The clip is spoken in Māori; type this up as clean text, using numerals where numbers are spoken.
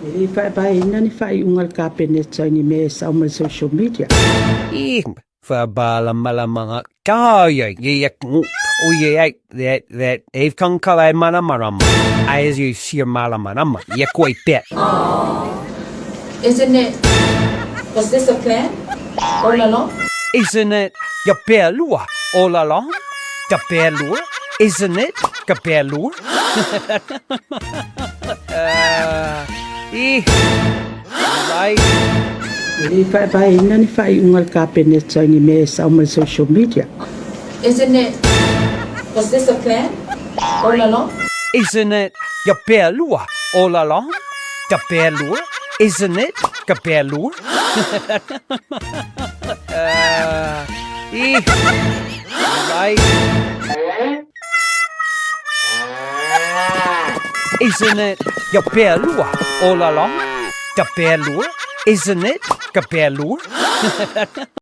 Ili whaepaina ni whai unga ka peneta ni me sa o social media. Whabala malamanga kaya yak o ye that eve kan kala mana marama as you see malamanama ye koi bet. Isn't it? Was this a plan all along? Isn't it your belua all along? The belua, isn't it? The belua. Right. Ili whaepaina ni whai unga ka peneta ni me sa o social media. Isn't it? Was this a plan all along? Isn't it your belua all along? The belua, isn't it? The belua. Right. Isn't it your belua all along? The belua, isn't it? The belua.